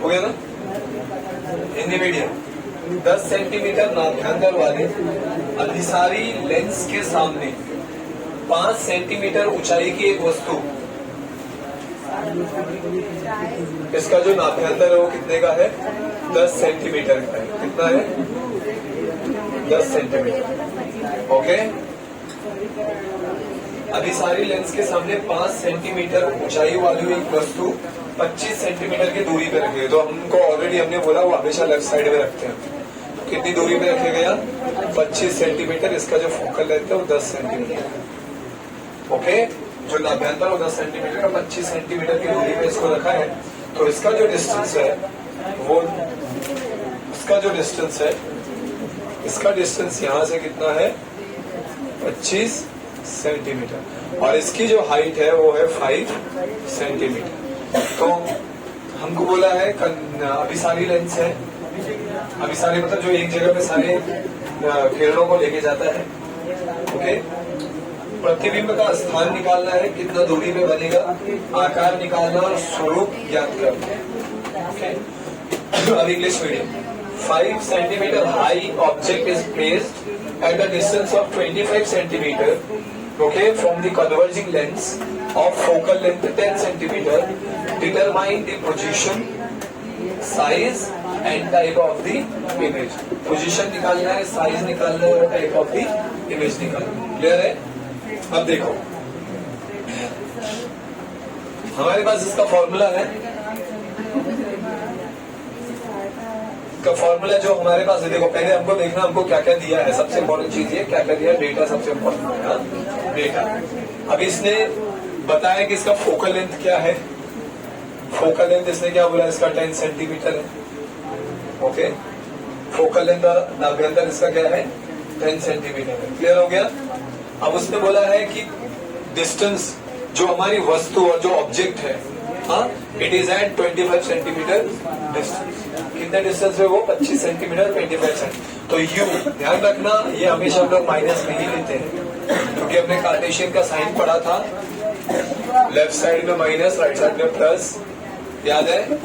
हो गया ना। हिंदी मीडियम 10 सेंटीमीटर नाभ्यंतर वाले अभिसारी लेंस के सामने 5 सेंटीमीटर ऊंचाई की एक वस्तु, इसका जो नाभ्यंतर है वो कितने का है? 10 सेंटीमीटर का है। कितना है? 10 सेंटीमीटर। ओके, अभिसारी लेंस के सामने 5 सेंटीमीटर ऊंचाई वाली एक वस्तु 25 सेंटीमीटर की दूरी पे रखी है। तो हमको ऑलरेडी हमने बोला वो हमेशा लेफ्ट साइड में रखते हैं। कितनी दूरी पे रखे गया? 25 सेंटीमीटर। इसका जो फोकल लेंथ है वो 10 सेंटीमीटर। ओके, जो नाभ्यंतर वो 10 सेंटीमीटर का 25 सेंटीमीटर की दूरी पे इसको रखा है। तो इसका जो डिस्टेंस है वो, इसका जो डिस्टेंस है, इसका डिस्टेंस यहाँ से कितना है? 25 सेंटीमीटर। और इसकी जो हाइट है वो है 5 सेंटीमीटर। तो हमको बोला है अभिसारी लेंस है। अभिसारी मतलब जो एक जगह पे सारे किरणों को लेके जाता है। ओके, प्रतिबिंब का स्थान निकालना है, कितना दूरी पे बनेगा, आकार निकालना और स्वरूप ज्ञात करना। ओके, अब English medium 5 centimetre high object is placed at a distance of 25 centimeter, okay, from the converging lens of focal length 10 centimeter. Determine the position, size and type of the image. Position निकालना है, size निकालना है और type of the image निकालना है। Clear है? अब देखो, हमारे पास इसका फॉर्मूला है। फॉर्मूला जो हमारे पास है, देखो पहले हमको देखना हमको क्या क्या दिया है। सबसे इम्पोर्टेंट चीज ये क्या क्या दिया है, डेटा सबसे इम्पोर्टेंट है। डेटा अब इसने बताया कि इसका फोकल लेंथ क्या है। फोकल लेंथ इसने क्या बोला? इसका 10 सेंटीमीटर है। ओके, फोकल लेंथ नाभ्यंतर इसका क्या है? 10 सेंटीमीटर है। क्लियर हो गया? अब उसने बोला है कि डिस्टेंस जो हमारी वस्तु और जो ऑब्जेक्ट है, हाँ, it is at 25 centimetre distance. कितने डिस्टेंस है वो? 25 सेंटीमीटर 25 सेंटीमीटर। तो यू ध्यान रखना, ये हमेशा हम लोग माइनस में ही लेते हैं, क्योंकि हमने कार्टेशियन का साइन पढ़ा था। लेफ्ट साइड में माइनस, राइट साइड में प्लस। याद है?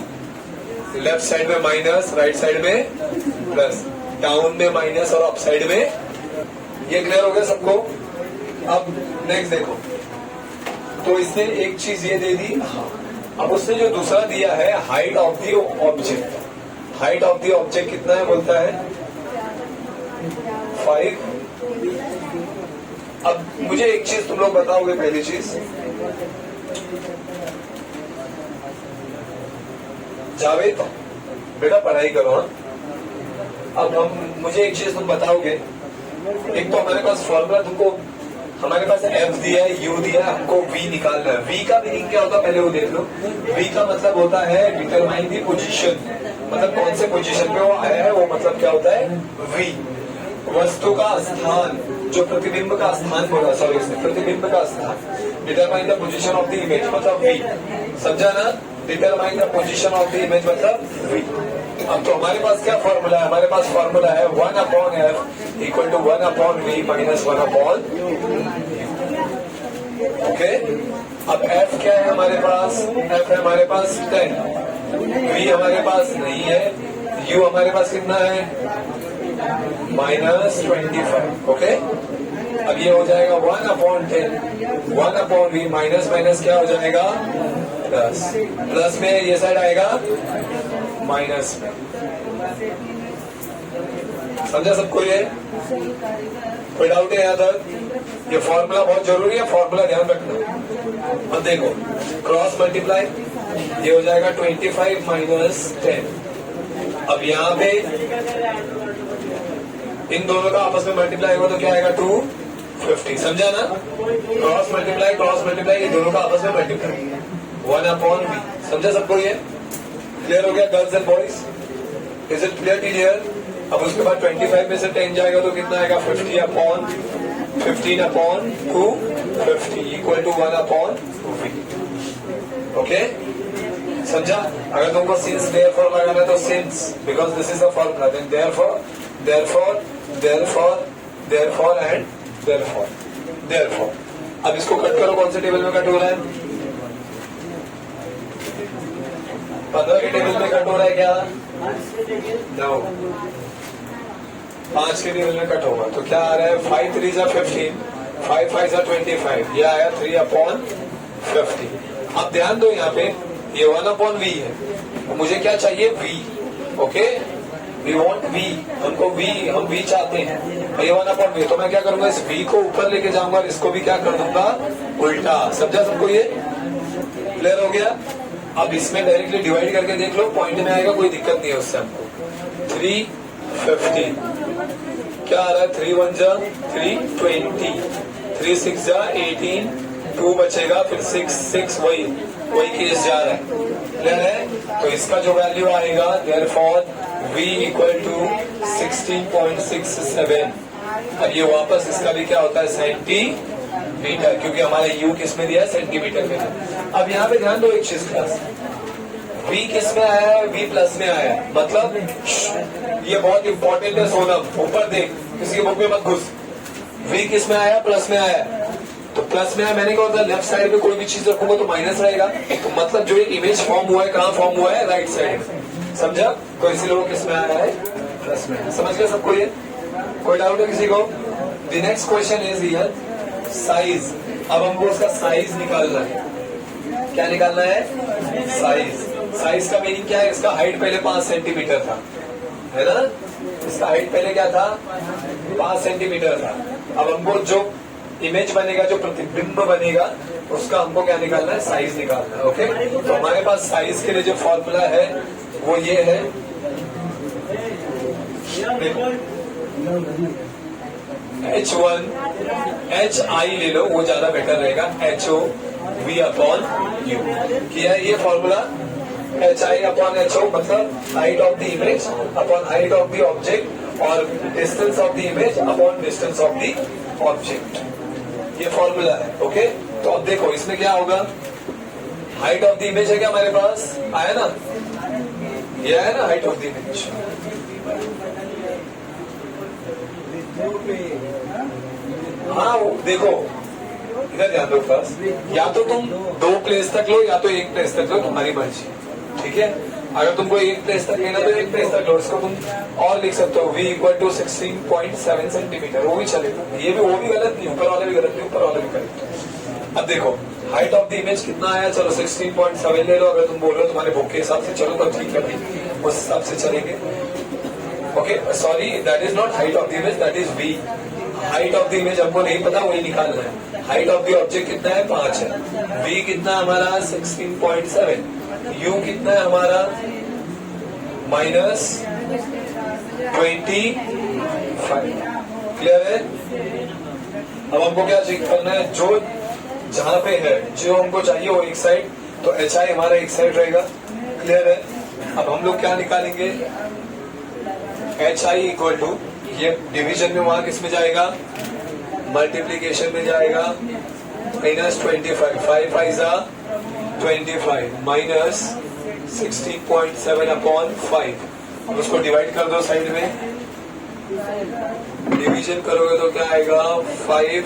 लेफ्ट साइड में माइनस, राइट साइड में प्लस, डाउन में माइनस और अप साइड में। ये क्लियर हो गया सबको? अब नेक्स्ट देखो, तो इसने एक चीज ये दे दी। अब उसने जो दूसरा दिया है height of the object. Height of the object कितना है बोलता है? 5। अब मुझे एक चीज तुम लोग बताओगे, पहली चीज जावेद बेटा पढ़ाई करो। हाँ, अब मुझे एक चीज तुम बताओगे। एक तो हमारे पास फॉर्मूला तुमको, हमारे पास एफ दिया है, यू दिया है, हमको वी निकालना है। वी का मीनिंग क्या होता है पहले वो देख लो। वी का मतलब होता है डिटरमाइन दी पोजीशन, मतलब कौन से पोजीशन पे वो आया है, वो मतलब क्या होता है? वी। वस्तु का स्थान, जो प्रतिबिंब का स्थान बोला, सॉरी इसने प्रतिबिंब का स्थान। Determine the position of the image मतलब वी। समझा ना? Determine the position of the image मतलब वी। अब तो हमारे पास क्या फॉर्मूला है? हमारे पास फॉर्मूला है 1/f equal to 1/v minus 1/. Okay, अब f क्या है हमारे पास? f है हमारे पास 10, v हमारे पास नहीं है, u हमारे पास कितना है? -25. ओके, अब ये हो जाएगा 1/10, 1/v माइनस माइनस क्या हो जाएगा? प्लस। प्लस में ये साइड आएगा माइनस में। समझा सबको? ये कोई डाउट है यहाँ तक? ये फॉर्मूला बहुत जरूरी है, फॉर्मूला ध्यान रखना। अब देखो, क्रॉस मल्टीप्लाई, ये हो जाएगा 25 माइनस 10। अब यहाँ पे इन दोनों का आपस में मल्टीप्लाई होगा तो क्या आएगा? 250। समझा ना? क्रॉस मल्टीप्लाई ये दोनों का आपस में मल्टीप्लाई 1/v। समझा सबको? ये क्लियर हो गया girls and boys? Is it clear? अब उसके बाद 25 में से 10 जाएगा तो कितना आएगा? 15/250 इक्वल टू 1/v। ओके, समझा? अगर तुमको सिंस देयरफॉर लगाना तो since, because this is the formula, then therefore and therefore. अब इसको कट करो, कौन से टेबल में कट हो रहा है? 15 के टेबल में कट हो रहा है क्या? 9। 5 के टेबल में कट होगा तो क्या आ रहा है? 5 3 जा 15, 5 5 जा 25, ये आया 3/50। अब ध्यान दो यहाँ पे ये 1/v है, मुझे क्या चाहिए? v। Okay, we want v, हमको v, हम v चाहते हैं, ये 1/v। तो मैं क्या करूंगा? इस v को ऊपर लेके जाऊंगा और इसको भी क्या कर दूंगा? उल्टा। समझा सबको? ये क्लियर हो गया? अब इसमें डायरेक्टली डिवाइड करके देख लो, पॉइंट में आएगा, कोई दिक्कत नहीं है उससे हमको। 350 क्या आ रहा है? 3 1 जा 320, 3 6 जा 18, 2 बचेगा, फिर 6 वही केस जा रहा है। क्लियर है? तो इसका जो वैल्यू आएगा देयरफॉर v इक्वल टू 16.67। अब ये वापस इसका भी क्या होता है? सेंटीमीटर, क्योंकि हमारा u किस में दिया है? सेंटीमीटर में। अब यहाँ पे ध्यान दो एक चीज क्लास, v किस में आया है? v प्लस में आया है, मतलब ये बहुत इंपॉर्टेंट है सोनम, ऊपर देख, किसी के बुक में मत घुस। v किस में आया? प्लस में आया। तो प्लस में आया, मैंने क्या होता है? लेफ्ट साइड में कोई भी चीज रखूंगा तो माइनस रहेगा, तो मतलब जो एक इमेज फॉर्म हुआ है, कहाँ फॉर्म हुआ है? राइट साइड में। समझा? तो इसीलिए वो किस में आया है? प्लस में। समझ गया सबको? ये कोई डाउट है किसी को? The next question is here size. अब हमको उसका साइज निकालना है। क्या निकालना है? साइज। साइज का मीनिंग क्या है? इसका हाइट पहले 5 सेंटीमीटर था, है ना? इसका हाइट पहले क्या था? 5 सेंटीमीटर था। अब हमको जो इमेज बनेगा, जो प्रतिबिंब बनेगा, उसका हमको क्या निकालना है? साइज निकालना है। ओके, तो हमारे पास साइज के लिए जो फॉर्मूला है वो ये है, H1 HI ले लो, वो ज्यादा बेटर रहेगा। HO V/U किया है ये फॉर्मूला। HI/HO मतलब height of the image upon height of the object और distance of the image upon distance of the object, ये फॉर्मूला है। ओके, तो अब देखो इसमें क्या होगा? हाइट ऑफ द इमेज है क्या हमारे पास? आया ना? ये है ना हाइट ऑफ द इमेज। हाँ देखो इधर ध्यान दो क्लास, या तो तुम 2 प्लेस तक लो या तो 1 प्लेस तक लो, तुम्हारी मर्जी। ठीक है, अगर तुमको 1 प्लेस तक लेना तो 1 प्लेस तक लो, इसको तुम और लिख सकते हो v इक्वल टू 16.7 सेंटीमीटर, वो भी चलेगा। ये भी, वो भी गलत नहीं, ऊपर वाला भी गलत नहीं, ऊपर वाला भी गलत। अब देखो हाइट ऑफ द इमेज कितना आया? चलो 16.7 ले लो, अगर तुम बोल रहे हो तुम्हारे बुक के हिसाब से, चलो तो ठीक है, उस हिसाब से चलेंगे। Okay, sorry, that is not height of the image, that is v। Height of the image हमको नहीं पता, वही निकालना है। हाइट ऑफ द ऑब्जेक्ट कितना है? 5 है। v कितना हमारा? 16.7। u कितना है हमारा? -25। क्लियर है? अब हमको क्या चेक करना है? जो जहां पे है, जो हमको चाहिए वो एक साइड, तो HI हमारा एक साइड रहेगा। क्लियर है? अब हम लोग क्या निकालेंगे? HI इक्वल टू, ये डिवीजन में वहां किस में जाएगा? मल्टीप्लीकेशन में जाएगा। -25, 5 5 जा 25 माइनस 16.7/5। अब उसको डिवाइड कर दो साइड में, डिवीजन करोगे तो क्या आएगा? 5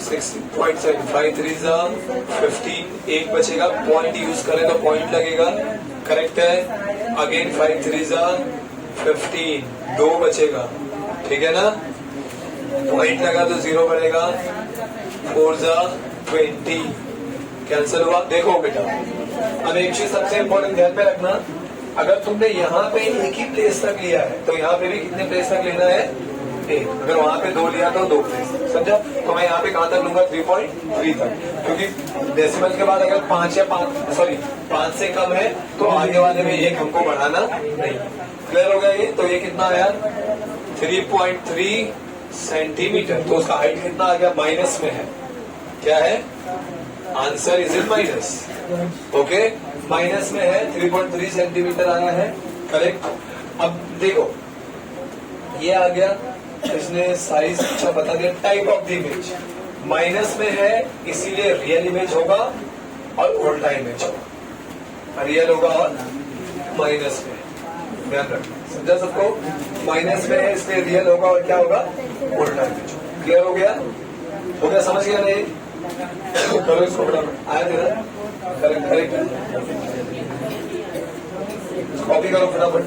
16.7, 5 3 जा 15, 1 बचेगा, पॉइंट यूज करें तो पॉइंट लगेगा। करेक्ट है? अगेन 5 3 जा 15, 2 बचेगा, ठीक है ना? पॉइंट लगा तो 0 बनेगा, 4 जा 20, कैंसिल हुआ। देखो बेटा, अब एक चीज सबसे इम्पोर्टेंट ध्यान में रखना, अगर तुमने यहाँ पे एक ही प्लेस तक लिया है तो यहाँ पे भी कितने प्लेस तक लेना है? 1। अगर वहां पे 2 लिया तो 2 प्लेस, समझा? तो मैं यहाँ पे कहां तक लूंगा? 3.3 तक, क्योंकि डेसिमल के बाद अगर 5 से कम है तो आगे वाले में 1 हमको बढ़ाना नहीं। क्लियर हो गया ये? तो ये कितना आया? 3.3 सेंटीमीटर। तो उसका हाइट कितना आ गया? माइनस में है। क्या है? Answer is in minus. Okay, minus में है, 3.3 सेंटीमीटर आया है। करेक्ट। अब देखो ये आ गया, इसने साइज अच्छा बता दिया। Type of the image minus में है, इसीलिए रियल इमेज होगा और उल्टा इमेज होगा। रियल होगा और माइनस में, ध्यान रखना। समझा सबको? माइनस में है इसलिए रियल होगा और क्या होगा? उल्टा इमेज। क्लियर हो गया? हो गया? समझ गया नहीं? करो इसको, आया तेरा? Correct correct. कॉपी करो फटाफट।